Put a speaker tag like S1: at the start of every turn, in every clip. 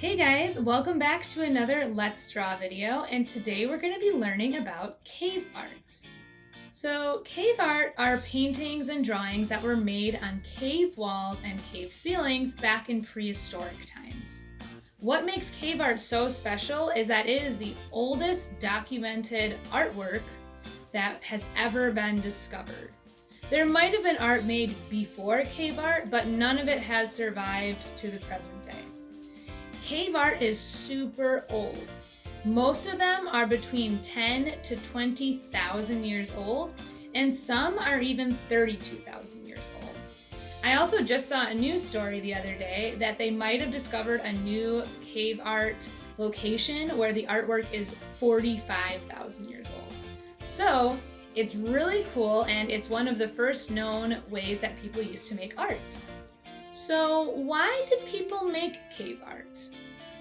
S1: Hey guys, welcome back to another Let's Draw video, and today we're going to be learning about cave art. So cave art are paintings and drawings that were made on cave walls and cave ceilings back in prehistoric times. What makes cave art so special is that it is the oldest documented artwork that has ever been discovered. There might have been art made before cave art, but none of it has survived to the present day. Cave art is super old. Most of them are between 10 to 20,000 years old, and some are even 32,000 years old. I also just saw a news story the other day that they might have discovered a new cave art location where the artwork is 45,000 years old. So it's really cool, and it's one of the first known ways that people used to make art. So why did people make cave art?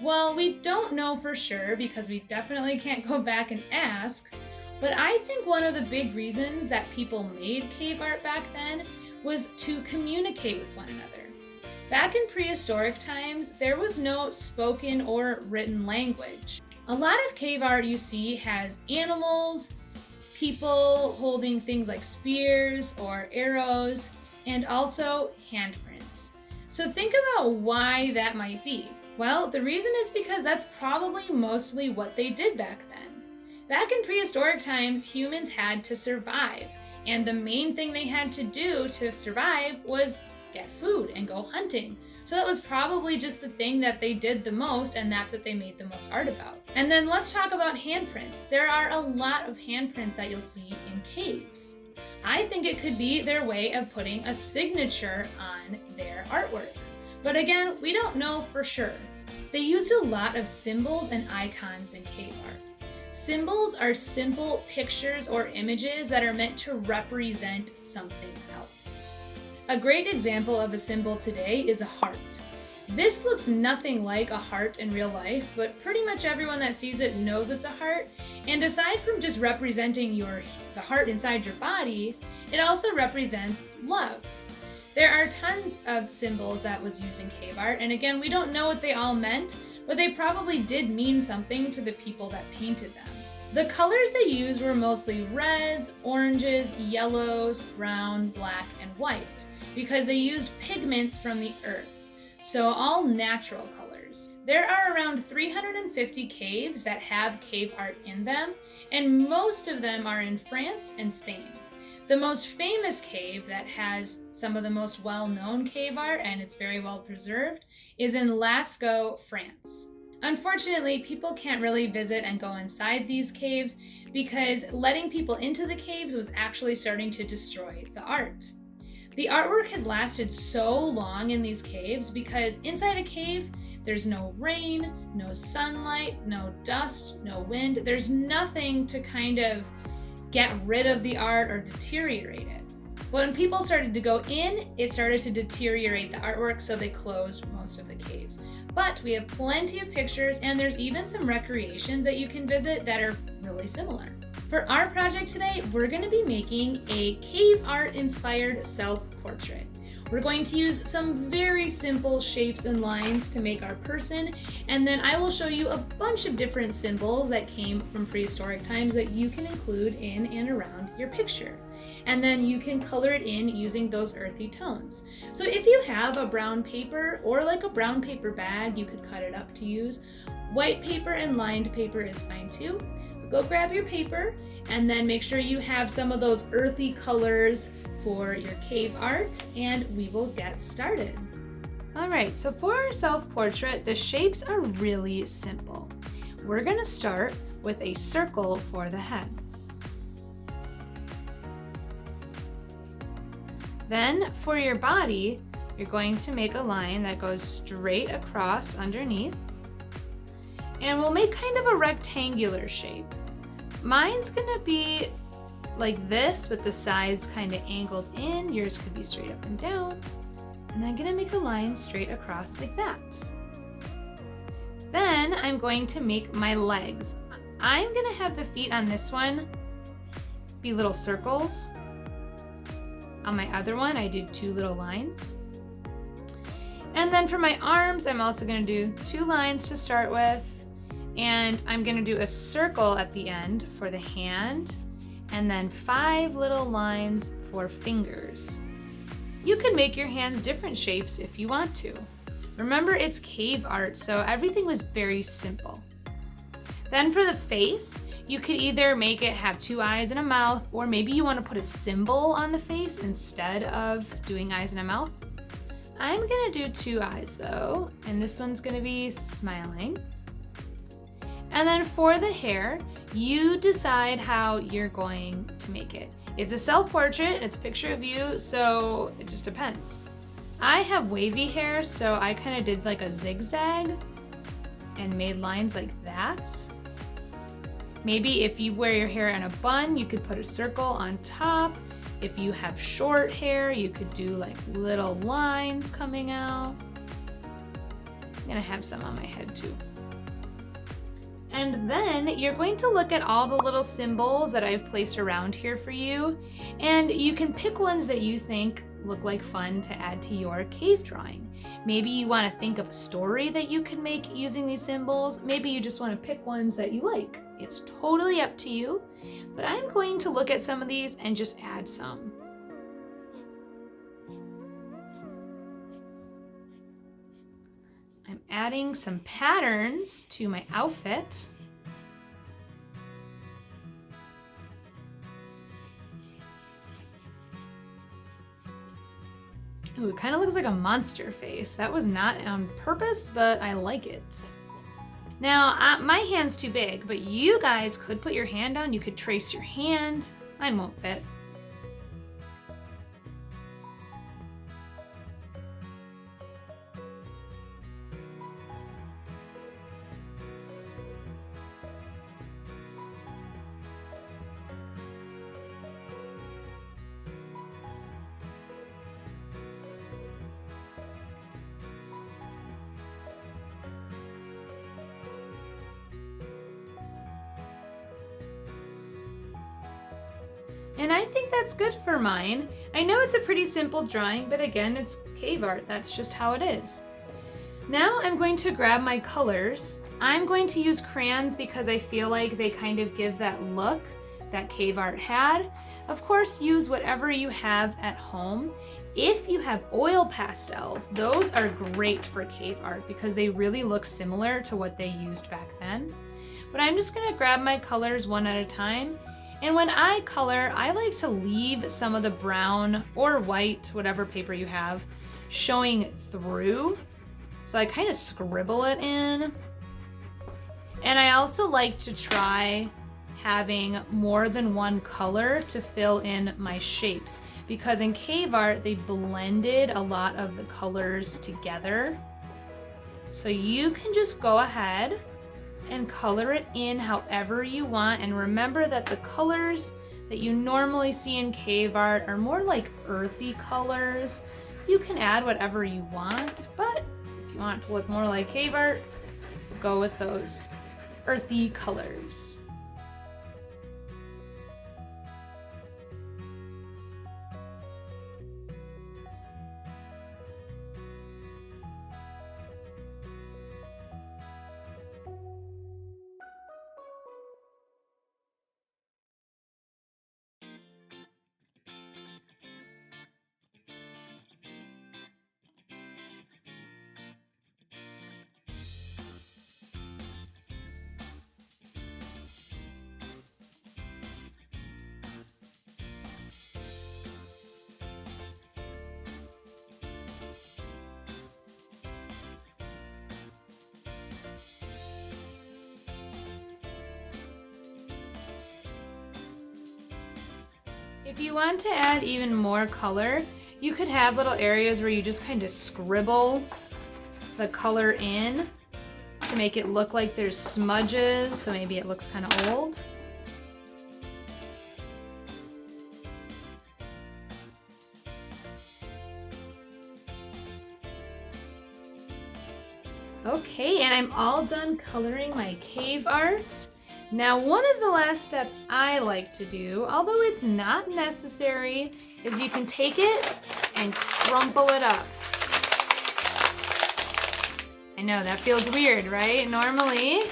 S1: Well, we don't know for sure because we definitely can't go back and ask, but I think one of the big reasons that people made cave art back then was to communicate with one another. Back in prehistoric times, there was no spoken or written language. A lot of cave art you see has animals, people holding things like spears or arrows, and also handprints. So think about why that might be. Well, the reason is because that's probably mostly what they did back then. Back in prehistoric times, humans had to survive, and the main thing they had to do to survive was get food and go hunting. So that was probably just the thing that they did the most, and that's what they made the most art about. And then let's talk about handprints. There are a lot of handprints that you'll see in caves. I think it could be their way of putting a signature on their artwork. But again, we don't know for sure. They used a lot of symbols and icons in cave art. Symbols are simple pictures or images that are meant to represent something else. A great example of a symbol today is a heart. This looks nothing like a heart in real life, but pretty much everyone that sees it knows it's a heart. And aside from just representing the heart inside your body, it also represents love. There are tons of symbols that was used in cave art, and again, we don't know what they all meant, but they probably did mean something to the people that painted them. The colors they used were mostly reds, oranges, yellows, brown, black, and white, because they used pigments from the earth, so all natural colors. There are around 350 caves that have cave art in them, and most of them are in France and Spain. The most famous cave that has some of the most well-known cave art, and it's very well preserved, is in Lascaux, France. Unfortunately, people can't really visit and go inside these caves because letting people into the caves was actually starting to destroy the art. The artwork has lasted so long in these caves because inside a cave, there's no rain, no sunlight, no dust, no wind. There's nothing to kind of get rid of the art or deteriorate it. When people started to go in, it started to deteriorate the artwork, so they closed most of the caves. But we have plenty of pictures, and there's even some recreations that you can visit that are really similar. For our project today, we're going to be making a cave art inspired self-portrait. We're going to use some very simple shapes and lines to make our person, and then I will show you a bunch of different symbols that came from prehistoric times that you can include in and around your picture. And then you can color it in using those earthy tones. So if you have a brown paper or like a brown paper bag, you could cut it up to use. White paper and lined paper is fine too. Go grab your paper and then make sure you have some of those earthy colors for your cave art, and we will get started. All right, so for our self-portrait, the shapes are really simple. We're gonna start with a circle for the head. Then for your body, you're going to make a line that goes straight across underneath, and we'll make kind of a rectangular shape. Mine's gonna be like this with the sides kind of angled in. Yours could be straight up and down. And I'm gonna make a line straight across like that. Then I'm going to make my legs. I'm gonna have the feet on this one be little circles. On my other one, I did two little lines. And then for my arms, I'm also gonna do 2 lines to start with, and I'm gonna do a circle at the end for the hand, and then 5 little lines for fingers. You can make your hands different shapes if you want to. Remember, it's cave art, so everything was very simple. Then for the face, you could either make it have 2 eyes and a mouth, or maybe you want to put a symbol on the face instead of doing eyes and a mouth. I'm gonna do 2 eyes though, and this one's gonna be smiling. And then for the hair, you decide how you're going to make it. It's a self-portrait, it's a picture of you, so it just depends. I have wavy hair, so I kind of did like a zigzag and made lines like that. Maybe if you wear your hair in a bun, you could put a circle on top. If you have short hair, you could do like little lines coming out. I'm gonna have some on my head too. And then you're going to look at all the little symbols that I've placed around here for you, and you can pick ones that you think look like fun to add to your cave drawing. Maybe you want to think of a story that you can make using these symbols. Maybe you just want to pick ones that you like. It's totally up to you, but I'm going to look at some of these and just add some. I'm adding some patterns to my outfit. Ooh, it kind of looks like a monster face. That was not on purpose, but I like it. Now, my hand's too big, but you guys could put your hand down. You could trace your hand. Mine won't fit. And I think that's good for mine. I know it's a pretty simple drawing, but again, it's cave art. That's just how it is. Now I'm going to grab my colors. I'm going to use crayons because I feel like they kind of give that look that cave art had. Of course, use whatever you have at home. If you have oil pastels, those are great for cave art because they really look similar to what they used back then. But I'm just gonna grab my colors one at a time. And when I color, I like to leave some of the brown or white, whatever paper you have, showing through. So I kind of scribble it in. And I also like to try having more than one color to fill in my shapes, because in cave art, they blended a lot of the colors together. So you can just go ahead and color it in however you want. And remember that the colors that you normally see in cave art are more like earthy colors. You can add whatever you want, but if you want it to look more like cave art, go with those earthy colors. If you want to add even more color, you could have little areas where you just kind of scribble the color in to make it look like there's smudges, so maybe it looks kind of old. Okay, and I'm all done coloring my cave art. Now, one of the last steps I like to do, although it's not necessary, is you can take it and crumple it up. I know, that feels weird, right? Normally,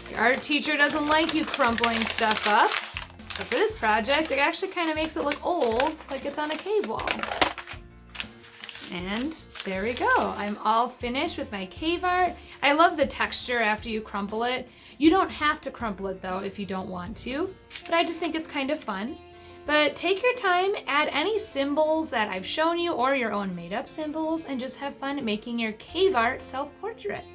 S1: your art teacher doesn't like you crumpling stuff up. But for this project, it actually kind of makes it look old, like it's on a cave wall. And there we go. I'm all finished with my cave art. I love the texture after you crumple it. You don't have to crumple it though if you don't want to, but I just think it's kind of fun. But take your time, add any symbols that I've shown you or your own made up symbols, and just have fun making your cave art self-portrait.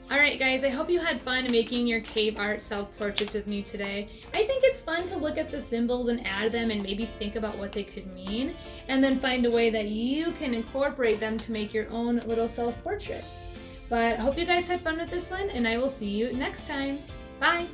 S1: All right, guys, I hope you had fun making your cave art self-portraits with me today. I think it's fun to look at the symbols and add them and maybe think about what they could mean, and then find a way that you can incorporate them to make your own little self-portrait. But I hope you guys had fun with this one, and I will see you next time. Bye.